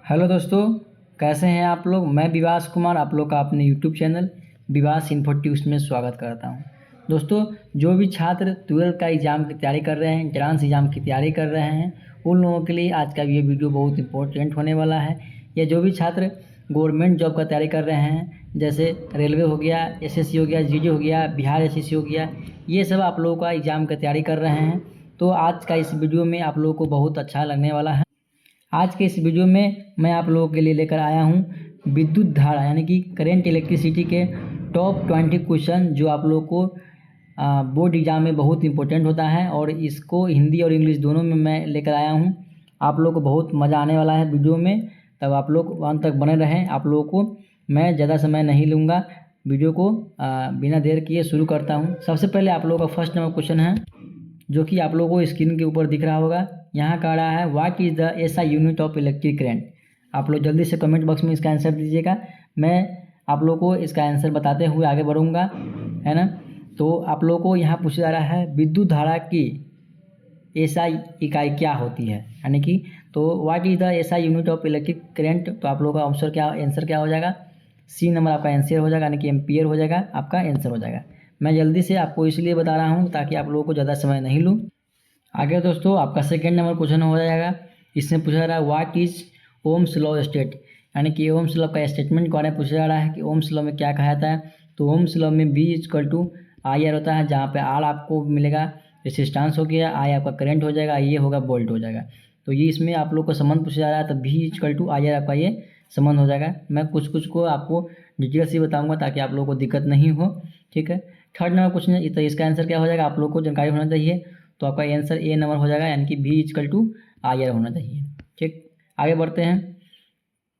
Hello दोस्तों, कैसे हैं आप लोग। मैं विवास कुमार आप लोग का अपने यूट्यूब चैनल विवास इन्फो ट्यूब्स में स्वागत करता हूं। दोस्तों, जो भी छात्र 12th का एग्ज़ाम की तैयारी कर रहे हैं, एंट्रांस एग्ज़ाम की तैयारी कर रहे हैं, उन लोगों के लिए आज का ये वीडियो बहुत इंपॉर्टेंट होने वाला है। या जो भी छात्र गवर्नमेंट जॉब का तैयारी कर रहे हैं, जैसे रेलवे हो गया, एसएससी हो गया, जीडी हो गया, बिहार एसएससी हो गया, ये सब आप लोगों का एग्ज़ाम की तैयारी कर रहे हैं, तो आज का इस वीडियो में आप लोगों को बहुत अच्छा लगने वाला है। आज के इस वीडियो में मैं आप लोगों के लिए लेकर आया हूं विद्युत धारा यानी कि करेंट इलेक्ट्रिसिटी के टॉप 20 क्वेश्चन जो आप लोगों को बोर्ड एग्जाम में बहुत इंपॉर्टेंट होता है, और इसको हिंदी और इंग्लिश दोनों में मैं लेकर आया हूं। आप लोगों को बहुत मज़ा आने वाला है वीडियो में, तब आप लोग अंत तक बने रहें। आप लोगों को मैं ज़्यादा समय नहीं लूँगा, वीडियो को बिना देर किए शुरू करता हूँ। सबसे पहले आप लोगों का फर्स्ट नंबर क्वेश्चन है, जो कि आप लोगों को स्क्रीन के ऊपर दिख रहा होगा। यहाँ कह रहा है what is the SI unit of electric current. आप लोग जल्दी से कमेंट बॉक्स में इसका आंसर दीजिएगा। मैं आप लोगों को इसका आंसर बताते हुए आगे बढ़ूँगा, है ना। तो आप लोगों को यहाँ पूछा जा रहा है विद्युत धारा की एसआई इकाई क्या होती है, यानी कि तो what is the SI unit of electric current. तो आप लोगों का आंसर क्या हो जाएगा, सी नंबर आपका आंसर हो जाएगा, यानी कि एम्पियर हो जाएगा, आपका आंसर हो जाएगा। मैं जल्दी से आपको इसलिए बता रहा हूँ ताकि आप लोगों को ज़्यादा समय नहीं लूँ। आगे दोस्तों, आपका सेकेंड नंबर क्वेश्चन हो जाएगा। इसमें पूछा जा रहा है what is Ohm's law state, यानी कि ओम्स लॉ का स्टेटमेंट के बारे में पूछा जा रहा है कि ओम्स लॉ में क्या कहा जाता है। तो ओम्स लॉ में B equal to I R होता है, जहाँ पे आर आपको मिलेगा रेसिस्टेंस हो गया, आई आपका करंट हो जाएगा, ये होगा वोल्ट हो जाएगा। तो ये इसमें आप लोग को संबंध पूछा जा रहा है, तो B equal to I R आपका ये संबंध हो जाएगा। मैं कुछ कुछ को आपको डिटेल से बताऊँगा ताकि आप लोगों को दिक्कत नहीं हो, ठीक है। थर्ड नंबर क्वेश्चन, तो इसका आंसर क्या हो जाएगा, आप लोग को जानकारी होना चाहिए। तो आपका आंसर ए नंबर हो जाएगा, यानी कि B equal to I R होना चाहिए, ठीक। आगे बढ़ते हैं।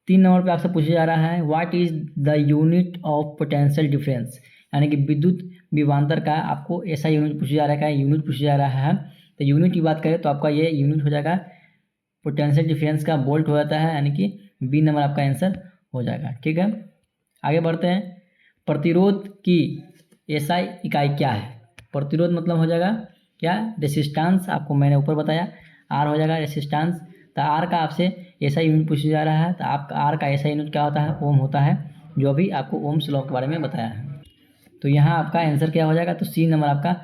3 नंबर पे आपसे पूछा जा रहा है what is the unit of potential difference, यानी कि विद्युत विभवांतर का आपको ऐसा यूनिट पूछा जा रहा है, यूनिट पूछा जा रहा है। तो यूनिट की बात करें तो आपका ये यूनिट हो जाएगा पोटेंशियल डिफरेंस का वोल्ट हो जाता है, यानी कि बी नंबर आपका आंसर हो जाएगा, ठीक है। आगे बढ़ते हैं। प्रतिरोध की एसआई इकाई क्या है। प्रतिरोध मतलब हो जाएगा क्या, रेसिस्टेंस। आपको मैंने ऊपर बताया आर हो जाएगा रेसिस्टेंस। तो आर का आपसे ऐसा यूनिट पूछा जा रहा है, तो आपका आर का ऐसा यूनिट क्या होता है, ओम होता है, जो अभी आपको ओम्स लॉ के बारे में बताया है। तो यहाँ आपका आंसर क्या हो जाएगा, तो सी नंबर आपका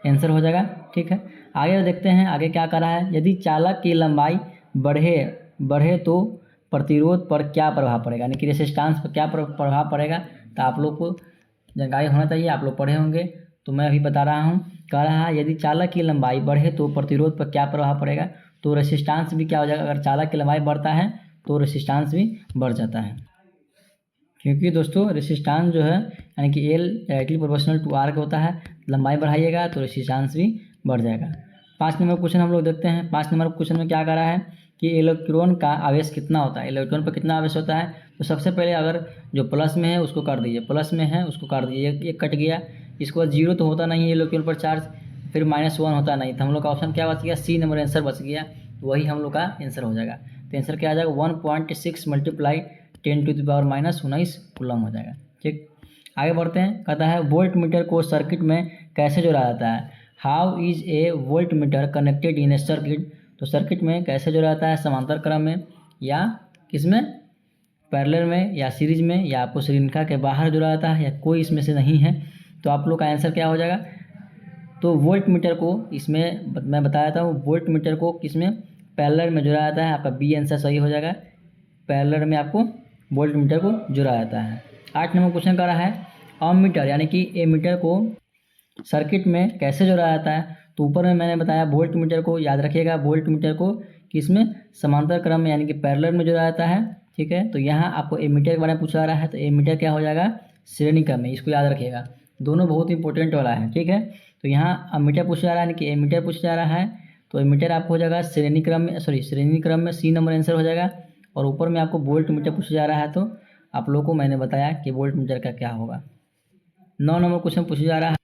आंसर हो जाएगा, ठीक है। आगे देखते हैं आगे क्या कर रहा है। यदि चालक की लंबाई बढ़े तो प्रतिरोध पर क्या प्रभाव पड़ेगा, यानी कि रेसिस्टेंस पर क्या प्रभाव पड़ेगा। तो आप लोग को जानकारी होना चाहिए, आप लोग पढ़े होंगे, तो मैं अभी बता रहा हूँ। कह रहा है यदि चालक की लंबाई बढ़े तो प्रतिरोध पर क्या प्रभाव पड़ेगा। तो रेसिस्टेंस भी क्या हो जाएगा, अगर चालक की लंबाई बढ़ता है तो रेसिस्टेंस भी बढ़ जाता है, क्योंकि दोस्तों रेसिस्टेंस जो है यानी कि L directly proportional to R का होता है। लंबाई बढ़ाइएगा तो रेसिस्टेंस भी बढ़ जाएगा। 5 नंबर क्वेश्चन हम लोग देखते हैं। 5 नंबर क्वेश्चन में क्या कह रहा है कि इलेक्ट्रॉन का आवेश कितना होता है, इलेक्ट्रॉन पर कितना आवेश होता है। तो सबसे पहले अगर जो प्लस में है उसको काट दीजिए, प्लस में है उसको काट दीजिए, एक कट गया। इसके बाद जीरो तो होता नहीं है इलेक्ट्रॉन पर चार्ज, फिर -1 होता नहीं, तो हम लोग का ऑप्शन क्या बच गया, सी नंबर आंसर बच गया। तो वही हम लोग का आंसर हो जाएगा। तो आंसर क्या आ जाएगा, 1.6 × 10⁻⁻19 कूलम हो जाएगा, ठीक। आगे बढ़ते हैं। कहता है वोल्ट मीटर को सर्किट में कैसे जोड़ा जाता है। How is a volt meter connected in A circuit. तो सर्किट में कैसे जोड़ा जाता है, समांतर क्रम में या किस में, पैरेलल में या सीरीज में, या आपको श्रृंखला के बाहर जोड़ा जाता है, या कोई इसमें से नहीं है। तो आप लोग का आंसर क्या हो जाएगा, तो वोल्ट मीटर को इसमें मैं बताया था, वोल्ट मीटर को किसमें, पैरेलल में जोड़ा जाता है। आपका बी आंसर सही हो जाएगा, पैरेलल में आपको वोल्ट मीटर को जोड़ा जाता है। 8 नंबर क्वेश्चन कर रहा है अमीटर यानी कि एमीटर को सर्किट में कैसे जोड़ा जाता है। तो ऊपर में मैंने बताया वोल्ट मीटर को याद रखिएगा, वोल्ट मीटर को किसमें, समांतर क्रम में यानी कि पैरेलल में जोड़ा जाता है, ठीक है। तो यहाँ आपको एमीटर के बारे में पूछा जा रहा है, तो एमीटर क्या हो जाएगा, श्रेणी क्रम में, इसको याद रखिएगा, दोनों बहुत इंपॉर्टेंट वाला है, ठीक है। तो यहाँ अमीटर पूछा जा रहा है, यानी कि एमीटर पूछा जा रहा है, तो एमीटर आपको हो जाएगा श्रेणी क्रम में, श्रेणी क्रम में सी नंबर आंसर हो जाएगा। और ऊपर में आपको वोल्ट मीटर पूछा जा रहा है, तो आप लोगों को मैंने बताया कि वोल्ट मीटर का क्या होगा। 9 नंबर क्वेश्चन पूछा जा रहा है,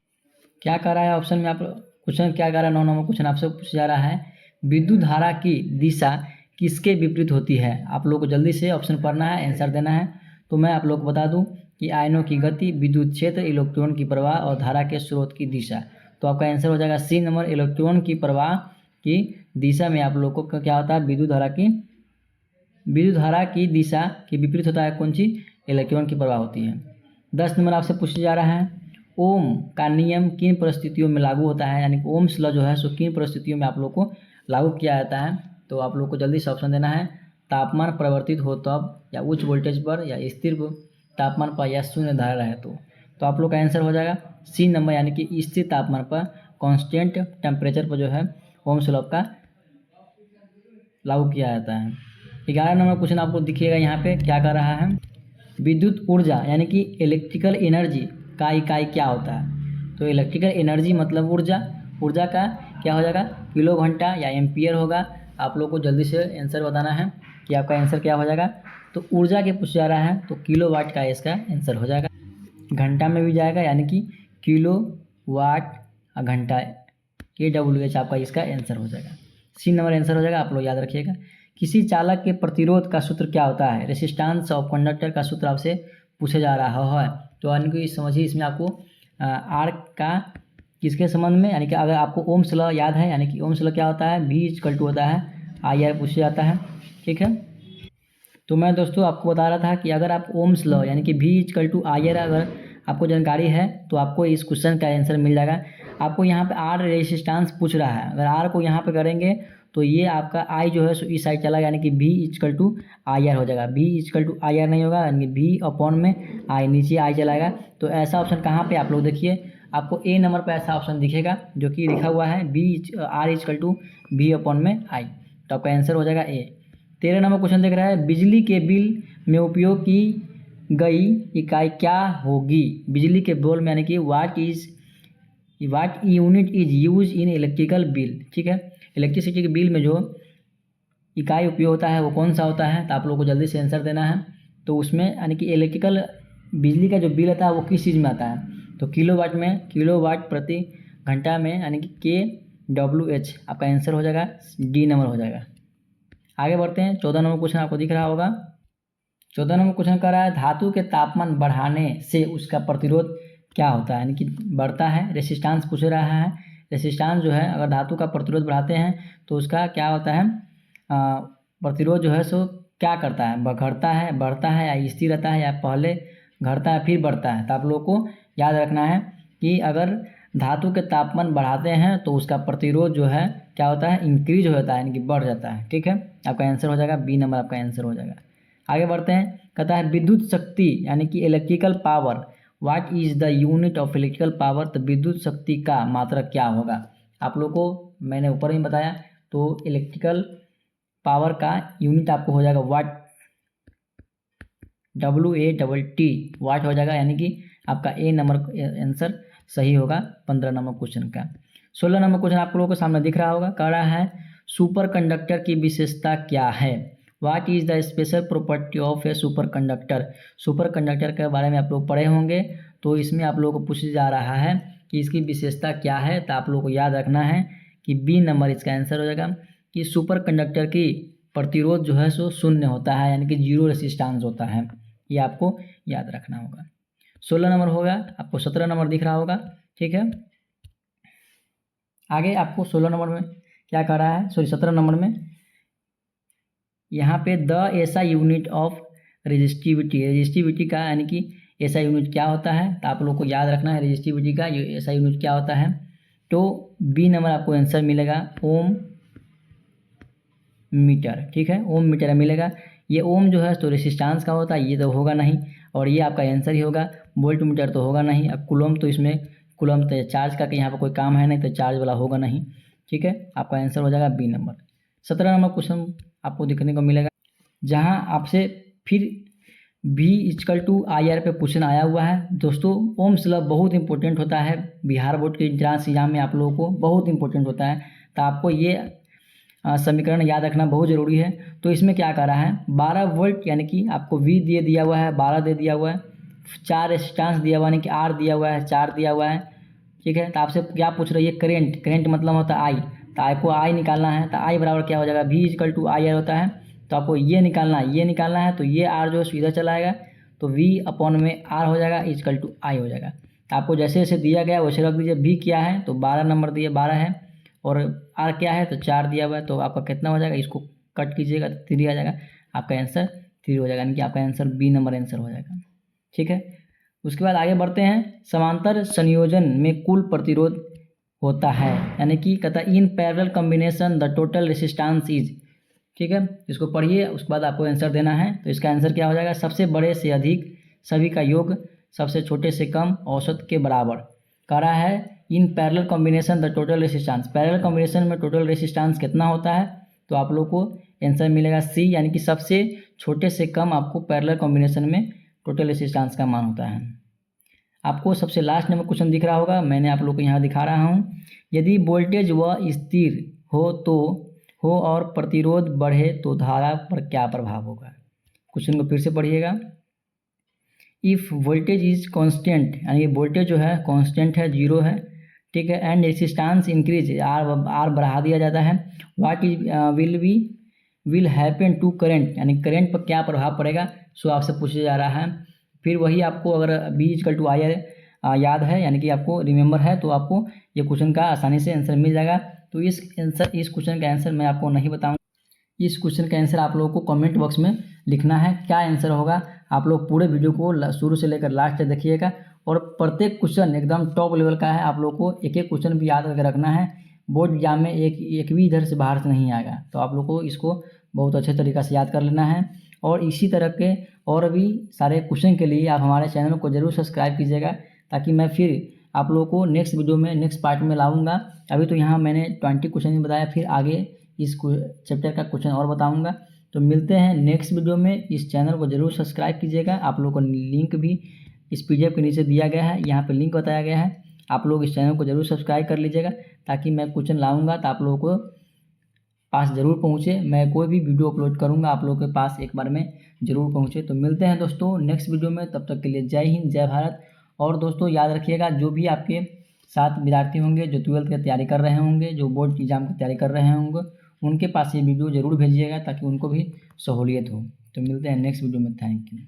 क्या कर रहा है ऑप्शन में, आप क्वेश्चन क्या कर रहा है, 9 नंबर क्वेश्चन आपसे पूछा जा रहा है विद्युत धारा की दिशा किसके विपरीत होती है। आप लोग को जल्दी से ऑप्शन पढ़ना है, आंसर देना है। तो मैं आप लोग को बता दूं कि आयनों की गति, विद्युत क्षेत्र, इलेक्ट्रॉन की प्रवाह और धारा के स्रोत की दिशा। तो आपका आंसर हो जाएगा सी नंबर, इलेक्ट्रॉन की प्रवाह की दिशा में आप लोग को क्या होता है, विद्युत धारा की विद्युत धारा की दिशा के विपरीत होता है कौन चीज? इलेक्ट्रॉन की प्रवाह होती है। 10 नंबर आपसे पूछा जा रहा है, ओम का नियम किन परिस्थितियों में लागू होता है, यानी कि ओम्स लॉ जो है सो किन परिस्थितियों में आप लोग को लागू किया जाता है? तो आप लोग को जल्दी से ऑप्शन देना है, तापमान परिवर्तित हो तब, या उच्च वोल्टेज पर, या स्थिर तापमान पर, या शून्य धारा रहे तो आप लोग का आंसर हो जाएगा सी नंबर, यानी कि स्थिर तापमान पर, कांस्टेंट टेम्परेचर पर जो है ओम्स लॉ का लागू किया जाता है। 11 नंबर क्वेश्चन आपको दिखिएगा यहाँ पे क्या कर रहा है, विद्युत ऊर्जा यानी कि इलेक्ट्रिकल एनर्जी का इकाई क्या होता है? तो इलेक्ट्रिकल एनर्जी मतलब ऊर्जा का क्या हो जाएगा? किलो घंटा या एम्पियर होगा। आप लोग को जल्दी से आंसर बताना है कि आपका आंसर क्या हो जाएगा। तो ऊर्जा के पूछा जा रहा है तो किलो वाट का इसका आंसर हो जाएगा। घंटा में भी जाएगा यानी कि किलो वाट घंटा, KWH आपका इसका आंसर हो जाएगा। सी नंबर आंसर हो जाएगा, आप लोग याद रखिएगा। किसी चालक के प्रतिरोध का सूत्र क्या होता है? रेसिस्टेंस ऑफ कंडक्टर का सूत्र आपसे पूछा जा रहा है। तो यानी कि समझिए इसमें आपको आर का किसके संबंध में, यानी कि अगर आपको ओम्स लॉ याद है, यानी कि ओम्स लॉ क्या होता है? V= होता है IR पूछा जाता है, ठीक है। तो मैं दोस्तों आपको बता रहा था कि अगर आप ओम्स लॉ यानी कि V= IR अगर आपको जानकारी है तो आपको इस क्वेश्चन का आंसर मिल जाएगा। आपको यहाँ पे आर रेजिस्टेंस पूछ रहा है, अगर आर को यहाँ पे करेंगे तो ये आपका आई जो है सो इस साइड चला, यानी कि V=IR हो जाएगा। V=IR नहीं होगा, यानी कि V अपॉन में आई, नीचे आई चलाएगा। तो ऐसा ऑप्शन कहाँ पे आप लोग देखिए, आपको ए नंबर पर ऐसा ऑप्शन दिखेगा जो कि लिखा हुआ है R=V अपॉन में आई। तो आपका आंसर हो जाएगा ए। 13 नंबर क्वेश्चन देख रहा है, बिजली के बिल में उपयोग की गई इकाई क्या होगी? बिजली के बोल में यानी कि watt unit is use in electrical bill, ठीक है। इलेक्ट्रिसिटी के बिल में जो इकाई उपयोग होता है वो कौन सा होता है? तो आप लोगों को जल्दी से आंसर देना है। तो उसमें यानी कि इलेक्ट्रिकल बिजली का जो बिल आता है वो किस चीज़ में आता है? तो किलोवाट में, किलोवाट प्रति घंटा में, यानी कि KWH आपका आंसर हो जाएगा, डी नंबर हो जाएगा। आगे बढ़ते हैं। 14 नंबर क्वेश्चन आपको दिख रहा होगा। 14 नंबर क्वेश्चन कर रहा है, धातु के तापमान बढ़ाने से उसका प्रतिरोध क्या होता है? यानी कि बढ़ता है, रेसिस्टेंस पूछ रहा है। रेसिस्टेंस जो है अगर धातु का प्रतिरोध बढ़ाते हैं तो उसका क्या होता है? प्रतिरोध जो है सो क्या करता है? घटता है, बढ़ता है, या स्थिर रहता है, या पहले घटता है फिर बढ़ता है? तो आप लोग को याद रखना है कि अगर धातु के तापमान बढ़ाते हैं तो उसका प्रतिरोध जो है क्या होता है? इंक्रीज हो जाता है, यानी कि बढ़ जाता है, ठीक है। आपका आंसर हो जाएगा बी नंबर, आपका आंसर हो जाएगा। आगे बढ़ते हैं। कहता है विद्युत शक्ति यानी कि electrical power, what is the unit of electrical power? तो विद्युत शक्ति का मात्रक क्या होगा? आप लोग को मैंने ऊपर ही बताया। तो इलेक्ट्रिकल पावर का यूनिट आपको हो जाएगा वाट, WATT वाट हो जाएगा, यानी कि आपका ए नंबर आंसर सही होगा 15 नंबर क्वेश्चन का। 16 नंबर क्वेश्चन आप लोगों को सामने दिख रहा होगा। कह रहा है सुपर कंडक्टर की विशेषता क्या है? What is the special property of A super conductor? Super conductor के बारे में आप लोग पढ़े होंगे, तो इसमें आप लोगों को पूछा जा रहा है कि इसकी विशेषता क्या है। तो आप लोगों को याद रखना है कि बी नंबर इसका आंसर हो जाएगा कि सुपर कंडक्टर की प्रतिरोध जो है सो शून्य होता है, यानी कि 0 रेसिस्टेंस होता है। ये आपको याद रखना होगा। 16 नंबर होगा, आपको 17 नंबर दिख रहा होगा, ठीक है। आगे आपको 16 नंबर में क्या कह रहा है, 17 नंबर में यहाँ पे द ऐसा यूनिट ऑफ रेजिस्टिविटी का, यानी कि ऐसा यूनिट क्या होता है? तो आप लोग को याद रखना है रेजिस्टिविटी का ये ऐसा यूनिट क्या होता है। तो बी नंबर आपको आंसर मिलेगा ओम मीटर, ठीक है, ओम मीटर मिलेगा। ये ओम जो है तो रेसिस्टेंस का होता है, ये तो होगा नहीं, और ये आपका आंसर ही होगा। वोल्ट मीटर तो होगा नहीं। अब कूलम, तो इसमें कूलम तो चार्ज का कि यहाँ पर कोई काम है नहीं, तो चार्ज वाला होगा नहीं, ठीक है। आपका आंसर हो जाएगा बी नंबर। 17 नंबर क्वेश्चन आपको देखने को मिलेगा, जहाँ आपसे फिर V=IR पे क्वेश्चन आया हुआ है। दोस्तों ओम्स लॉ बहुत इंपॉर्टेंट होता है, बिहार बोर्ड के एंट्रेंस एग्जाम में आप लोगों को बहुत इंपॉर्टेंट होता है। तो आपको ये समीकरण याद रखना बहुत ज़रूरी है। तो इसमें क्या कर रहा है, 12 वोल्ट यानी कि आपको V दिया हुआ है, 12 दे दिया हुआ है, 4 रेजिस्टेंस दिया हुआ है, यानी कि R दिया हुआ है, 4 दिया हुआ है, ठीक है। तो आपसे क्या पूछ रही है? करेंट मतलब होता है I। तो I को I निकालना है। तो I बराबर क्या हो जाएगा? V=IR होता है। तो आपको ये निकालना है, तो ये R जो है इधर चला आएगा, तो V अपॉन में R हो जाएगा, I हो जाएगा। तो आपको जैसे जैसे दिया गया वैसे रख दीजिए। V क्या है? तो 12 नंबर दिए, 12 है, और R क्या है? तो 4 दिया हुआ है। तो आपका कितना हो जाएगा? इसको कट कीजिएगा तो 3 आ जाएगा। आपका आंसर 3 हो जाएगा, यानी कि आपका आंसर बी नंबर आंसर हो जाएगा। ठीक है, उसके बाद आगे बढ़ते हैं। समांतर संयोजन में कुल प्रतिरोध होता है, यानी कि कहता है in parallel combination the total resistance is. ठीक है, इसको पढ़िए, उसके बाद आपको आंसर देना है। तो इसका आंसर क्या हो जाएगा, सबसे बड़े से अधिक सभी का योग सबसे छोटे से कम औसत के बराबर। कह रहा है in parallel combination the total resistance, parallel combination में टोटल रेसिस्टेंस कितना होता है, तो आप लोग को आंसर मिलेगा सी, यानी कि सबसे छोटे से कम आपको पैरेलल कॉम्बिनेशन में टोटल रेसिस्टेंस का मान होता है। आपको सबसे लास्ट नंबर क्वेश्चन दिख रहा होगा, मैंने आप लोग को यहाँ दिखा रहा हूँ। यदि वोल्टेज व स्थिर हो और प्रतिरोध बढ़े तो धारा पर क्या प्रभाव होगा। क्वेश्चन को फिर से पढ़िएगा। इफ़ वोल्टेज इज कांस्टेंट, यानी वोल्टेज जो है कांस्टेंट है, 0 है, ठीक है, एंड रेसिस्टेंस इंक्रीज, आर बढ़ा दिया जाता है, what is will happen to current, यानी करंट पर क्या प्रभाव पड़ेगा, सो आपसे पूछा जा रहा है। फिर वही आपको अगर B=IR याद है, यानी कि आपको रिमेंबर है, तो आपको ये क्वेश्चन का आसानी से आंसर मिल जाएगा। तो इस क्वेश्चन का आंसर मैं आपको नहीं बताऊंगा। इस क्वेश्चन का आंसर आप लोगों को कमेंट बॉक्स में लिखना है, क्या आंसर होगा। आप लोग पूरे वीडियो को शुरू से लेकर लास्ट तक देखिएगा, और प्रत्येक क्वेश्चन एकदम टॉप लेवल का है। आप लोग को एक एक क्वेश्चन भी याद करके रखना है, बोर्ड एग्जाम में एक भी इधर से बाहर से नहीं आएगा। तो आप लोग को इसको बहुत अच्छे तरीक़े से याद कर लेना है। और इसी तरह के और भी सारे क्वेश्चन के लिए आप हमारे चैनल को ज़रूर सब्सक्राइब कीजिएगा, ताकि मैं फिर आप लोगों को नेक्स्ट वीडियो में नेक्स्ट पार्ट में लाऊंगा। अभी तो यहाँ मैंने 20 क्वेश्चन ही बताया, फिर आगे इस चैप्टर का क्वेश्चन और बताऊंगा। तो मिलते हैं नेक्स्ट वीडियो में। इस चैनल को ज़रूर सब्सक्राइब कीजिएगा। आप लोगों को लिंक भी इस PDF के नीचे दिया गया है, यहाँ पर लिंक बताया गया है। आप लोग इस चैनल को ज़रूर सब्सक्राइब कर लीजिएगा, ताकि मैं क्वेश्चन लाऊंगा तो आप लोगों को पास ज़रूर पहुँचे। मैं कोई भी वीडियो अपलोड करूँगा आप लोगों के पास एक बार में ज़रूर पहुँचे। तो मिलते हैं दोस्तों नेक्स्ट वीडियो में, तब तक के लिए जय हिंद, जय भारत। और दोस्तों याद रखिएगा, जो भी आपके साथ विद्यार्थी होंगे जो 12th की तैयारी कर रहे होंगे, जो बोर्ड एग्जाम की तैयारी कर रहे होंगे, उनके पास ये वीडियो ज़रूर भेजिएगा, ताकि उनको भी सहूलियत हो। तो मिलते हैं नेक्स्ट वीडियो में, थैंक यू।